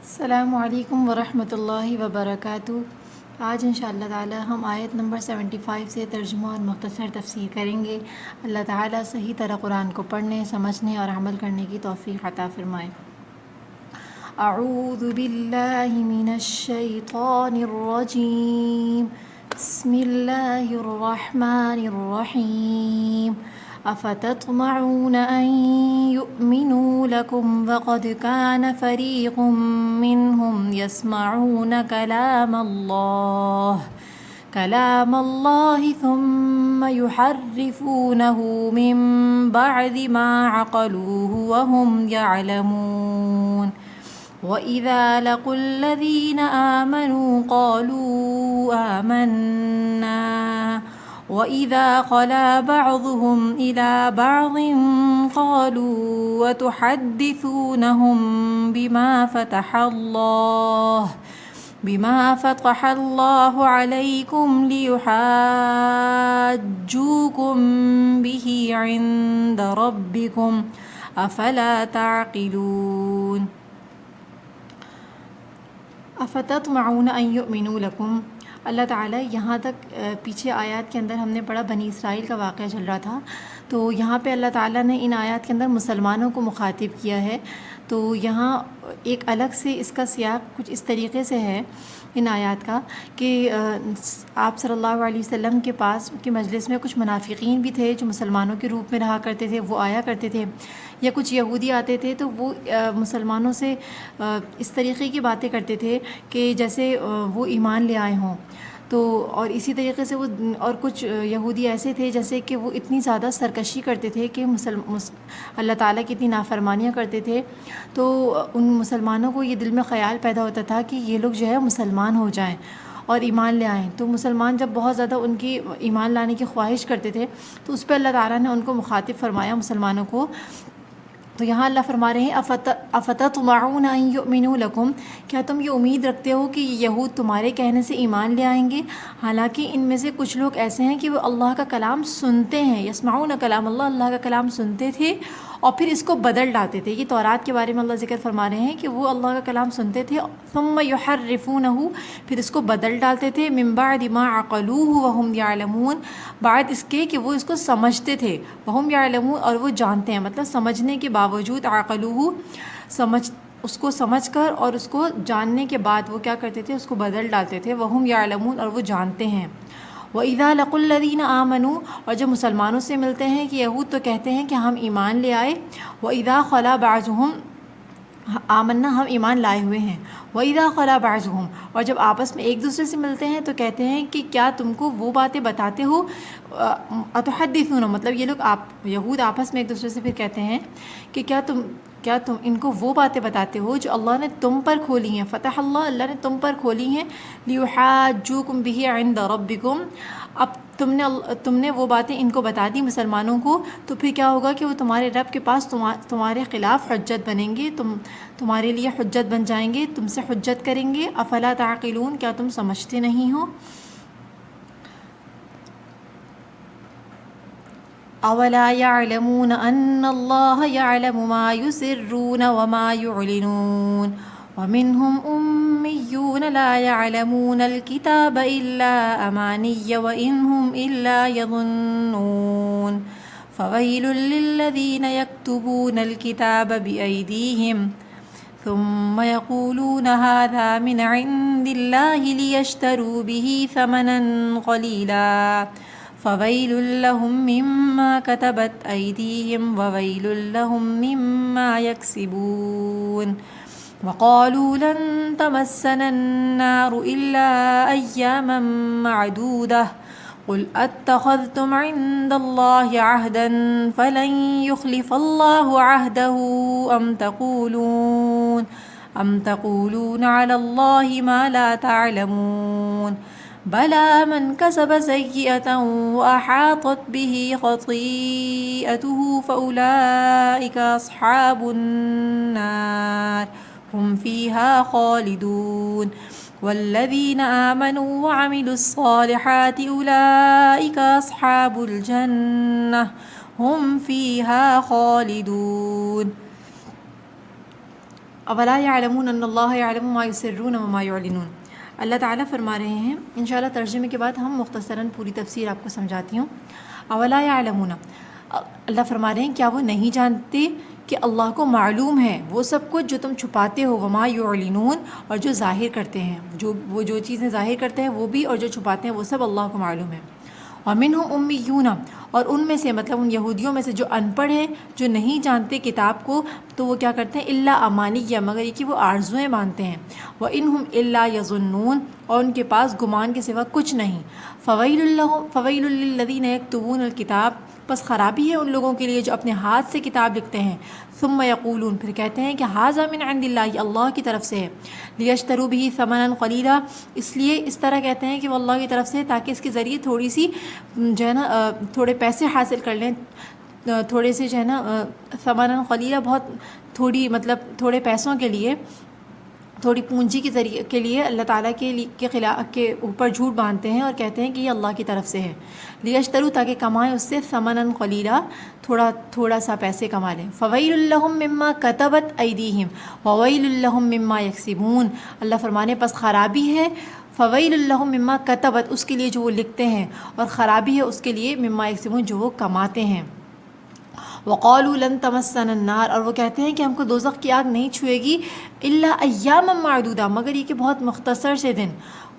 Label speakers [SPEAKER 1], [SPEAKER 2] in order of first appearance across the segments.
[SPEAKER 1] السلام علیکم ورحمۃ اللہ وبرکاتہ۔ آج انشاءاللہ تعالی ہم آیت نمبر 75 سے ترجمہ اور مختصر تفسیر کریں گے۔ اللہ تعالیٰ صحیح طرح قرآن کو پڑھنے، سمجھنے اور عمل کرنے کی توفیق عطا فرمائے۔ اعوذ باللہ من الشیطان الرجیم، بسم اللہ الرحمن الرحیم۔ افتطمعون ان يؤمنوا لكم وقد كان فريق منهم يسمعون كلام الله ثم يحرفونه من بعد ما عقلوه وهم يعلمون وَإِذَا لَقُوا الَّذِينَ آمَنُوا قَالُوا آمَنَّا وَإِذَا خَلَا بَعْضُهُمْ إِلَى بَعْضٍ قَالُوا وَتُحَدِّثُونَهُم بِمَا فَتَحَ اللَّهُ عَلَيْكُمْ لِيُحَاجُّوكُم بِهِ عِندَ رَبِّكُمْ أَفَلَا تَعْقِلُونَ۔ افتطمعون ان یؤمنوا لکم، اللہ تعالیٰ یہاں تک پیچھے آیات کے اندر ہم نے پڑھا بنی اسرائیل کا واقعہ چل رہا تھا، تو یہاں پہ اللہ تعالیٰ نے ان آیات کے اندر مسلمانوں کو مخاطب کیا ہے۔ تو یہاں ایک الگ سے اس کا سیاق کچھ اس طریقے سے ہے ان آیات کا کہ آپ صلی اللہ علیہ وسلم کے پاس کی مجلس میں کچھ منافقین بھی تھے جو مسلمانوں کے روپ میں رہا کرتے تھے، وہ آیا کرتے تھے، یا کچھ یہودی آتے تھے تو وہ مسلمانوں سے اس طریقے کی باتیں کرتے تھے کہ جیسے وہ ایمان لے آئے ہوں۔ تو اور اسی طریقے سے وہ اور کچھ یہودی ایسے تھے جیسے کہ وہ اتنی زیادہ سرکشی کرتے تھے کہ اللہ تعالیٰ کی اتنی نافرمانیاں کرتے تھے، تو ان مسلمانوں کو یہ دل میں خیال پیدا ہوتا تھا کہ یہ لوگ جو ہے مسلمان ہو جائیں اور ایمان لے آئیں۔ تو مسلمان جب بہت زیادہ ان کی ایمان لانے کی خواہش کرتے تھے تو اس پہ اللہ تعالیٰ نے ان کو مخاطب فرمایا مسلمانوں کو۔ تو یہاں اللہ فرما رہے ہیں افتطمعون ان یؤمنوا لکم، کیا تم یہ امید رکھتے ہو کہ یہ یہود تمہارے کہنے سے ایمان لے آئیں گے؟ حالانکہ ان میں سے کچھ لوگ ایسے ہیں کہ وہ اللہ کا کلام سنتے ہیں، یسمعون کلام اللہ، اللہ کا کلام سنتے تھے اور پھر اس کو بدل ڈالتے تھے۔ یہ تورات کے بارے میں اللہ ذکر فرما رہے ہیں کہ وہ اللہ کا کلام سنتے تھے ثم یحرفونہ، پھر اس کو بدل ڈالتے تھے من بعد ما عقلوہ وہم یعلمون، بعد اس کے کہ وہ اس کو سمجھتے تھے، وہم یعلمون اور وہ جانتے ہیں، مطلب سمجھنے کے باوجود عقلوہ اس کو سمجھ کر اور اس کو جاننے کے بعد وہ کیا کرتے تھے، اس کو بدل ڈالتے تھے، وہم یعلمون اور وہ جانتے ہیں۔ وَإِذَا لَقُوا الَّذِينَ آمَنُوا، اور جب مسلمانوں سے ملتے ہیں کہ یہود تو کہتے ہیں کہ ہم ایمان لے آئے، وَإِذَا خَلَا بَعْضُهُمْ، آمنا ہم ایمان لائے ہوئے ہیں، وَإِذَا خَلَا بَعْضُهُمْ، اور جب آپس میں ایک دوسرے سے ملتے ہیں تو کہتے ہیں کہ کیا تم کو وہ باتیں بتاتے ہو، اتحدثون، مطلب یہ لوگ یہود آپس میں ایک دوسرے سے پھر کہتے ہیں کہ کیا تم ان کو وہ باتیں بتاتے ہو جو اللہ نے تم پر کھولی ہیں، فتح اللہ نے تم پر کھولی ہیں، لیحاجوکم بہ عند ربکم، اب تم نے وہ باتیں ان کو بتا دی مسلمانوں کو، تو پھر کیا ہوگا کہ وہ تمہارے رب کے پاس تمہارے خلاف حجت بنیں گے، تمہارے لیے حجت بن جائیں گے، تم سے حجت کریں گے۔ افلا تعقلون، کیا تم سمجھتے نہیں ہو؟ اولا يعلمون ان اللہ يعلم ما يسرون وما يعلنون ومنهم امیون لا يعلمون الكتاب الا امانی وان هم الا يظنون فویل للذین یکتبون الكتاب بأیدیہم ثم يقولون هذا من عند الله ليشتروا به ثمنا قليلا فویل لهم مما كتبت أيديهم وویل لهم مما يكسبون وقالوا لن تمسنا النار إلا أياما معدودة قل اتخذتم عند الله عهدا فلن يخلف الله عهده أم تقولون على الله ما لا تعلمون بلى من كسب سيئة وأحاطت به خطيئته فأولئك أصحاب النار هم فيها خالدون والذين آمنوا وعملوا الصالحات أولئك أصحاب الجنة هم فيها خالدون۔ اولا یعلمون ان اللہ یعلم ما یسرون وما یعلنون. اللہ تعالیٰ فرما رہے ہیں، انشاءاللہ ترجمے کے بعد ہم مختصراً پوری تفسیر آپ کو سمجھاتی ہوں. اولا یعلمون، اللہ فرما رہے ہیں کیا وہ نہیں جانتے کہ اللہ کو معلوم ہے وہ سب کچھ جو تم چھپاتے ہو، وما یعلنون، اور جو ظاہر کرتے ہیں، جو چیزیں ظاہر کرتے ہیں وہ بھی، اور جو چھپاتے ہیں وہ سب اللہ کو معلوم ہے. ومنہم امیون، اور ان میں سے مطلب ان یہودیوں میں سے جو ان پڑھ ہیں، جو نہیں جانتے کتاب کو، تو وہ کیا کرتے ہیں، الا امانیہ، مگر یہ کہ وہ آرزویں مانتے ہیں. وانہم الا یظنون، اور ان کے پاس گمان کے سوا کچھ نہیں. فویل للذین یکتبون الکتاب، بس خرابی ہے ان لوگوں کے لیے جو اپنے ہاتھ سے کتاب لکھتے ہیں. ثم یقولون، پھر کہتے ہیں کہ ھذا من عند اللہ، یہ اللہ کی طرف سے ہے. لیشتروا بہ ثمنا قلیلا، اس لیے اس طرح کہتے ہیں کہ وہ اللہ کی طرف سے ہے تاکہ اس کے ذریعے تھوڑی سی جو ہے نا تھوڑے پیسے حاصل کر لیں، تھوڑے سے جو ہے نا ثمنا قلیلا، بہت تھوڑی مطلب تھوڑے پیسوں کے لیے، تھوڑی پونجی کے ذریعے کے لیے اللہ تعالیٰ کے خلاف کے اوپر جھوٹ باندھتے ہیں اور کہتے ہیں کہ یہ اللہ کی طرف سے ہے. لیشتروا، تاکہ کمائیں اس سے، ثمنا قلیلا، تھوڑا سا پیسے کما لیں. فویل لہم مما کتبت ایدیہم وویل لہم مما یکسبون، اللہ فرمانے پس خرابی ہے فویل لہم مما کتبت، اس کے لیے جو وہ لکھتے ہیں، اور خرابی ہے اس کے لیے مما یکسبون، جو وہ کماتے ہیں. وقالوا لن تمسنا النار، اور وہ کہتے ہیں کہ ہم کو دوزخ کی آگ نہیں چھوئے گی، الا ایاما معدودہ، مگر یہ کہ بہت مختصر سے دن.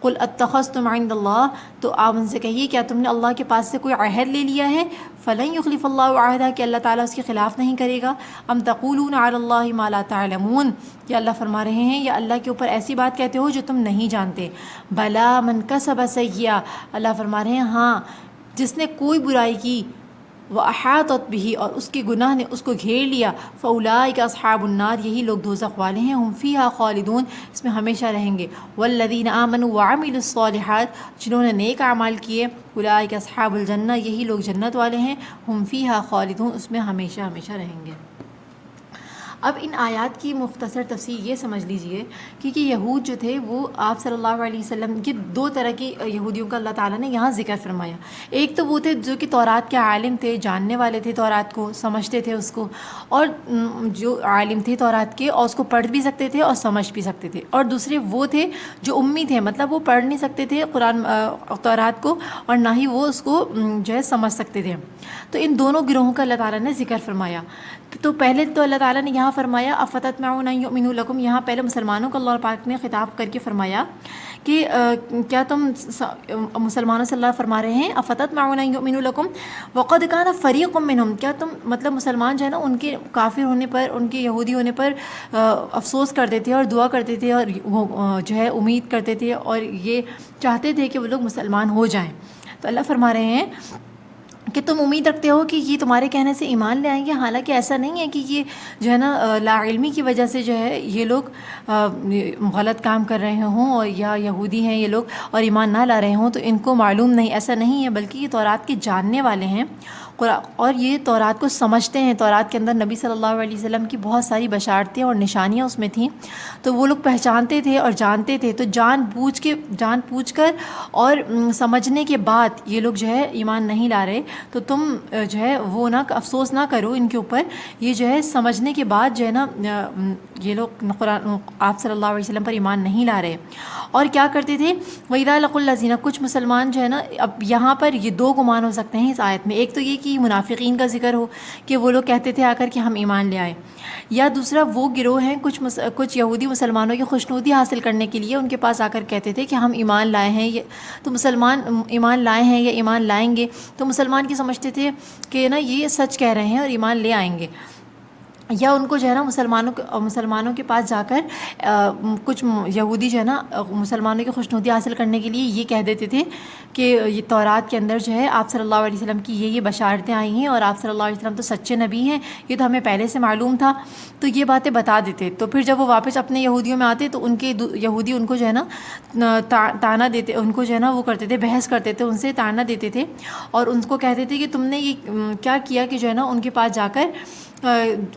[SPEAKER 1] قل اتخذتم عند اللہ، تو آپ ان سے کہیے کیا تم نے اللہ کے پاس سے کوئی عہد لے لیا ہے؟ فلن یخلف اللہ عہدہ، کہ اللہ تعالیٰ اس کے خلاف نہیں کرے گا. ام تقولون علی اللہ ما لا تعلمون، کہ اللہ فرما رہے ہیں یا اللہ کے اوپر ایسی بات کہتے ہو جو تم نہیں جانتے. بلا من کسب سیئہ، اللہ فرما رہے ہیں ہاں جس نے کوئی برائی کی، وَأَحَاطَتْ بِهِ، اور اس کے گناہ نے اس کو گھیر لیا، فَأُولَٰئِكَ أَصْحَابُ النَّارِ، یہی لوگ دوزخ والے ہیں، ہم فِيهَا خالدون، اس میں ہمیشہ رہیں گے. وَالَّذِينَ آمَنُوا وَعَمِلُوا الصَّالِحَاتِ، جنہوں نے نیک اعمال کیے، أُولَٰئِكَ أَصْحَابُ الْجَنَّةِ، یہی لوگ جنت والے ہیں، ہم فِيهَا خالدون، اس میں ہمیشہ رہیں گے. اب ان آیات کی مختصر تفسیر یہ سمجھ لیجئے کہ یہود جو تھے وہ آپ صلی اللہ علیہ وسلم کی دو طرح کی یہودیوں کا اللہ تعالیٰ نے یہاں ذکر فرمایا. ایک تو وہ تھے جو کہ تورات کے عالم تھے، جاننے والے تھے تورات کو، سمجھتے تھے اس کو، اور جو عالم تھے تورات کے اور اس کو پڑھ بھی سکتے تھے اور سمجھ بھی سکتے تھے. اور دوسرے وہ تھے جو امی تھے، مطلب وہ پڑھ نہیں سکتے تھے قرآن تورات کو، اور نہ ہی وہ اس کو جو ہے سمجھ سکتے تھے. تو ان دونوں گروہوں کا اللہ تعالیٰ نے ذکر فرمایا. تو پہلے تو اللہ تعالیٰ نے یہاں فرمایا افتطمعون ان یؤمنوا لکم، یہاں پہلے مسلمانوں کو اللہ پاک نے خطاب کر کے فرمایا کہ کیا تم مسلمانوں سے اللہ فرما رہے ہیں افتطمعون ان یؤمنوا لکم وقد کان فریق منہم، کیا تم مطلب مسلمان جو ہے نا ان کے کافر ہونے پر، ان کے یہودی ہونے پر افسوس کرتے تھے اور دعا کرتے تھے اور وہ جو ہے امید کرتے تھے اور یہ چاہتے تھے کہ وہ لوگ مسلمان ہو جائیں. تو اللہ فرما رہے ہیں کہ تم امید رکھتے ہو کہ یہ تمہارے کہنے سے ایمان لے آئیں گے، حالانکہ ایسا نہیں ہے کہ یہ جو ہے نا لا علمی کی وجہ سے جو ہے یہ لوگ غلط کام کر رہے ہوں، اور یا یہودی ہیں یہ لوگ اور ایمان نہ لا رہے ہوں تو ان کو معلوم نہیں، ایسا نہیں ہے، بلکہ یہ تورات کے جاننے والے ہیں اور یہ تورات کو سمجھتے ہیں. تورات کے اندر نبی صلی اللہ علیہ وسلم کی بہت ساری بشارتیں اور نشانیاں اس میں تھیں، تو وہ لوگ پہچانتے تھے اور جانتے تھے. تو جان بوجھ کر اور سمجھنے کے بعد یہ لوگ جو ہے ایمان نہیں لا رہے، تو تم جو ہے وہ نہ افسوس نہ کرو ان کے اوپر. یہ جو ہے سمجھنے کے بعد جو ہے نا یہ لوگ قرآن آپ صلی اللہ علیہ وسلم پر ایمان نہیں لا رہے. اور کیا کرتے تھے، وَإِذَا لَقُوا الَّذِينَ، کچھ مسلمان جو ہے نا، اب یہاں پر یہ دو گمان ہو سکتے ہیں اس آیت میں. ایک تو یہ کہ منافقین کا ذکر ہو کہ وہ لوگ کہتے تھے آ کر کہ ہم ایمان لے آئے، یا دوسرا وہ گروہ ہیں کچھ یہودی مسلمانوں کی خوشنودی حاصل کرنے کے لیے ان کے پاس آ کر کہتے تھے کہ ہم ایمان لائے ہیں، تو مسلمان ایمان لائے ہیں یا ایمان لائیں گے، تو مسلمان کی سمجھتے تھے کہ نا یہ سچ کہہ رہے ہیں اور ایمان لے آئیں گے. یا ان کو جو ہے نا مسلمانوں کے پاس جا کر کچھ یہودی جو ہے نا مسلمانوں کی خوشنودی حاصل کرنے کے لیے یہ کہہ دیتے تھے کہ یہ تورات کے اندر جو ہے آپ صلی اللہ علیہ وسلم کی یہ بشارتیں آئی ہیں اور آپ صلی اللہ علیہ وسلم تو سچے نبی ہیں، یہ تو ہمیں پہلے سے معلوم تھا. تو یہ باتیں بتا دیتے. تو پھر جب وہ واپس اپنے یہودیوں میں آتے تو ان کے یہودی ان کو جو ہے نا تانا دیتے، ان کو جو ہے نا وہ کرتے تھے، بحث کرتے تھے، ان سے تانا دیتے تھے اور ان کو کہتے تھے کہ تم نے یہ کیا کیا کہ جو ہے نا ان کے پاس جا کر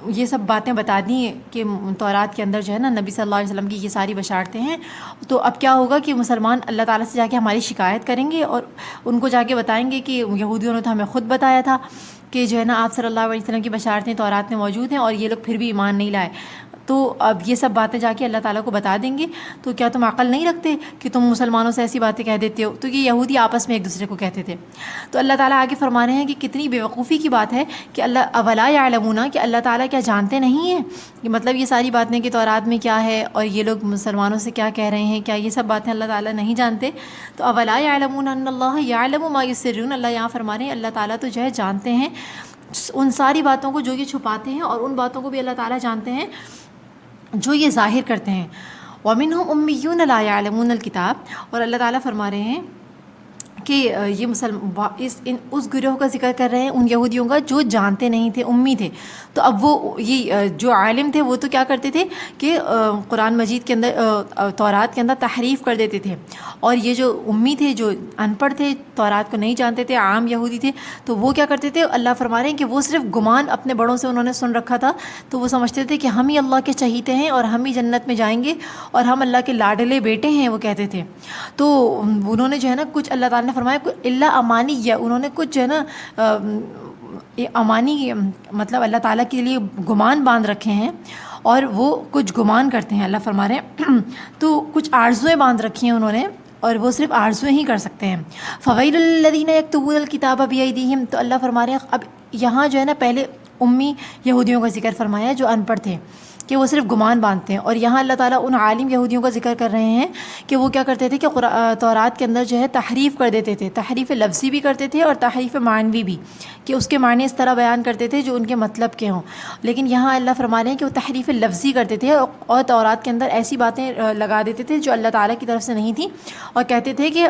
[SPEAKER 1] یہ سب باتیں بتا دیں کہ تورات کے اندر جو ہے نا نبی صلی اللہ علیہ وسلم کی یہ ساری بشارتیں ہیں. تو اب کیا ہوگا کہ مسلمان اللہ تعالیٰ سے جا کے ہماری شکایت کریں گے اور ان کو جا کے بتائیں گے کہ یہودیوں نے تو ہمیں خود بتایا تھا کہ جو ہے نا آپ صلی اللہ علیہ وسلم کی بشارتیں تورات میں موجود ہیں اور یہ لوگ پھر بھی ایمان نہیں لائے. تو اب یہ سب باتیں جا کے اللہ تعالیٰ کو بتا دیں گے، تو کیا تم عقل نہیں رکھتے کہ تم مسلمانوں سے ایسی باتیں کہہ دیتے ہو؟ تو یہ یہودی آپس میں ایک دوسرے کو کہتے تھے۔ تو اللہ تعالیٰ آگے فرما رہے ہیں کہ کتنی بیوقوفی کی بات ہے کہ اللہ اولا یعلمون، کہ اللہ تعالیٰ کیا جانتے نہیں ہیں؟ کہ مطلب یہ ساری باتیں کہ تورات میں کیا ہے اور یہ لوگ مسلمانوں سے کیا کہہ رہے ہیں، کیا یہ سب باتیں اللہ تعالیٰ نہیں جانتے؟ تو اولا یعلمون ان اللہ یعلم ما یسرون، اللہ یہاں فرما رہے ہیں اللہ تعالیٰ تو جو ہے جانتے ہیں ان ساری باتوں کو جو یہ چھپاتے ہیں، اور ان باتوں کو بھی اللہ تعالیٰ جانتے ہیں جو یہ ظاہر کرتے ہیں۔ وَمِنْهُمْ أُمِّيُّونَ لَا يَعْلَمُونَ الْكِتَابَ، اور اللہ تعالیٰ فرما رہے ہیں کہ یہ اس گروہ کا ذکر کر رہے ہیں، ان یہودیوں کا جو جانتے نہیں تھے، امی تھے۔ تو اب وہ یہ جو عالم تھے وہ تو کیا کرتے تھے کہ قرآن مجید کے اندر تورات کے اندر تحریف کر دیتے تھے، اور یہ جو امی تھے جو ان پڑھ تھے، تورات کو نہیں جانتے تھے، عام یہودی تھے، تو وہ کیا کرتے تھے؟ اللہ فرما رہے ہیں کہ وہ صرف گمان اپنے بڑوں سے انہوں نے سن رکھا تھا، تو وہ سمجھتے تھے کہ ہم ہی اللہ کے چہیتے ہیں اور ہم ہی جنت میں جائیں گے اور ہم اللہ کے لاڈلے بیٹے ہیں، وہ کہتے تھے۔ تو انہوں نے جو ہے نا کچھ اللہ تعالیٰ نے فرمایا اللہ امانی، یا انہوں نے کچھ جو ہے نا امانی مطلب اللہ تعالیٰ کے لیے گمان باندھ رکھے ہیں، اور وہ کچھ گمان کرتے ہیں، اللہ فرما رہے ہیں تو کچھ آرزویں باندھ رکھی ہیں انہوں نے، اور وہ صرف آرزویں ہی کر سکتے ہیں۔ فویل للذین یکتبون الکتاب بایدیہم، تو اللہ فرما رہے ہیں اب یہاں جو ہے نا پہلے امی یہودیوں کا ذکر فرمایا جو ان پڑھ تھے کہ وہ صرف گمان باندھتے ہیں، اور یہاں اللہ تعالیٰ ان عالم یہودیوں کا ذکر کر رہے ہیں کہ وہ کیا کرتے تھے کہ تورات کے اندر جو ہے تحریف کر دیتے تھے، تحریف لفظی بھی کرتے تھے اور تحریف معنوی بھی، کہ اس کے معنی اس طرح بیان کرتے تھے جو ان کے مطلب کے ہوں۔ لیکن یہاں اللہ فرما رہے ہیں کہ وہ تحریف لفظی کرتے تھے اور تورات کے اندر ایسی باتیں لگا دیتے تھے جو اللہ تعالیٰ کی طرف سے نہیں تھیں، اور کہتے تھے کہ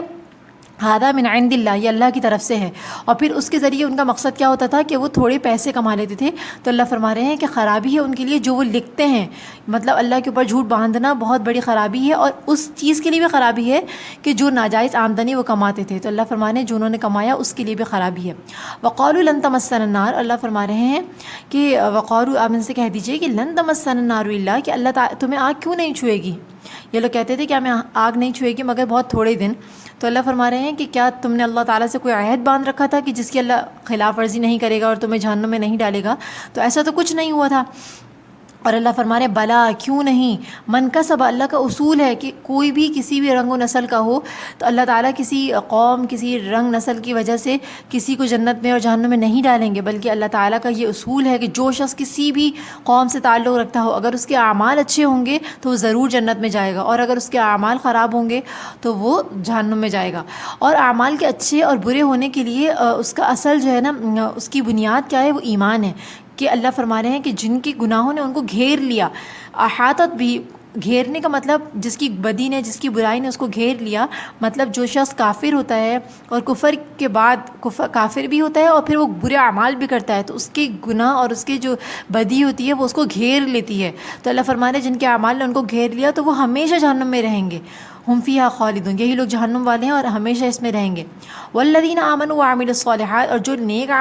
[SPEAKER 1] ہذا من عند اللہ، یہ اللہ کی طرف سے ہے، اور پھر اس کے ذریعے ان کا مقصد کیا ہوتا تھا کہ وہ تھوڑے پیسے کما لیتے تھے۔ تو اللہ فرما رہے ہیں کہ خرابی ہے ان کے لیے جو وہ لکھتے ہیں، مطلب اللہ کے اوپر جھوٹ باندھنا بہت بڑی خرابی ہے، اور اس چیز کے لیے بھی خرابی ہے کہ جو ناجائز آمدنی وہ کماتے تھے، تو اللہ فرما رہے ہیں جو انہوں نے کمایا اس کے لیے بھی خرابی ہے۔ وقالوا لن تمسنا النار، اللہ فرما رہے ہیں کہ وقالوا، آپ ان سے کہہ دیجئے کہ لن تمسنا النار الا، کہ اللہ تعالیٰ تمہیں آگ کیوں نہیں چھوئے گی؟ یہ لوگ کہتے تھے کہ ہمیں آگ نہیں چھوئے گی مگر بہت تھوڑے دن۔ تو اللہ فرما رہے ہیں کہ کیا تم نے اللہ تعالیٰ سے کوئی عہد باندھ رکھا تھا کہ جس کی اللہ خلاف ورزی نہیں کرے گا اور تمہیں جہنم میں نہیں ڈالے گا؟ تو ایسا تو کچھ نہیں ہوا تھا۔ اور اللہ فرما رہے ہیں بلا، کیوں نہیں، من کسب، اللہ کا اصول ہے کہ کوئی بھی کسی بھی رنگ و نسل کا ہو تو اللہ تعالیٰ کسی قوم، کسی رنگ نسل کی وجہ سے کسی کو جنت میں اور جہنم میں نہیں ڈالیں گے، بلکہ اللہ تعالیٰ کا یہ اصول ہے کہ جو شخص کسی بھی قوم سے تعلق رکھتا ہو، اگر اس کے اعمال اچھے ہوں گے تو وہ ضرور جنت میں جائے گا، اور اگر اس کے اعمال خراب ہوں گے تو وہ جہنم میں جائے گا۔ اور اعمال کے اچھے اور برے ہونے کے لیے اس کا اصل جو ہے نا، اس کی بنیاد کیا ہے؟ وہ ایمان ہے، کہ اللہ فرما رہے ہیں کہ جن کے گناہوں نے ان کو گھیر لیا، احاطت بھی، گھیرنے کا مطلب جس کی بدی نے، جس کی برائی نے اس کو گھیر لیا، مطلب جو شخص کافر ہوتا ہے اور کفر کے بعد کافر بھی ہوتا ہے اور پھر وہ برے اعمال بھی کرتا ہے، تو اس کے گناہ اور اس کے جو بدی ہوتی ہے وہ اس کو گھیر لیتی ہے۔ تو اللہ فرما رہے ہیں جن کے اعمال نے ان کو گھیر لیا تو وہ ہمیشہ جہنم میں رہیں گے، ہم فیہا خالدون، یہی لوگ جہنم والے ہیں اور ہمیشہ اس میں رہیں گے۔ والذین آمنوا وعملوا الصالحات، اور جو نیک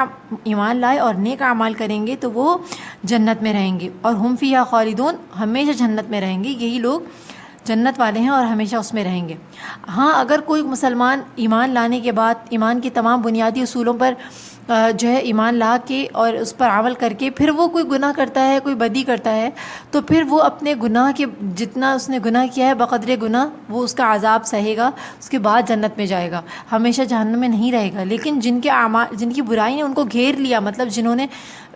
[SPEAKER 1] ایمان لائے اور نیک اعمال کریں گے تو وہ جنت میں رہیں گے، اور ہم فیہا خالدون، ہمیشہ جنت میں رہیں گے، یہی لوگ جنت والے ہیں اور ہمیشہ اس میں رہیں گے۔ ہاں، اگر کوئی مسلمان ایمان لانے کے بعد ایمان کی تمام بنیادی اصولوں پر جو ہے ایمان لا کے اور اس پر عمل کر کے پھر وہ کوئی گناہ کرتا ہے، کوئی بدی کرتا ہے، تو پھر وہ اپنے گناہ کے جتنا اس نے گناہ کیا ہے بقدر گناہ وہ اس کا عذاب سہے گا، اس کے بعد جنت میں جائے گا، ہمیشہ جہنم میں نہیں رہے گا۔ لیکن جن کے اعمال، جن کی برائی نے ان کو گھیر لیا، مطلب جنہوں نے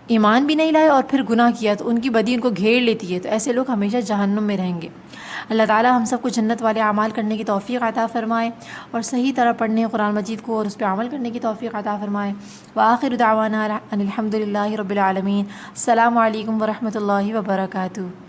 [SPEAKER 1] ایمان بھی نہیں لائے اور پھر گناہ کیا تو ان کی بدی ان کو گھیر لیتی ہے، تو ایسے لوگ ہمیشہ جہنم میں رہیں گے۔ اللہ تعالیٰ ہم سب کو جنت والے اعمال کرنے کی توفیق عطا فرمائے، اور صحیح طرح پڑھنے قرآن مجید کو اور اس پہ عمل کرنے کی توفیق عطا فرمائے۔ وآخر دعوانا ان الحمد للہ رب العالمین۔ السلام علیکم ورحمۃ اللہ وبرکاتہ۔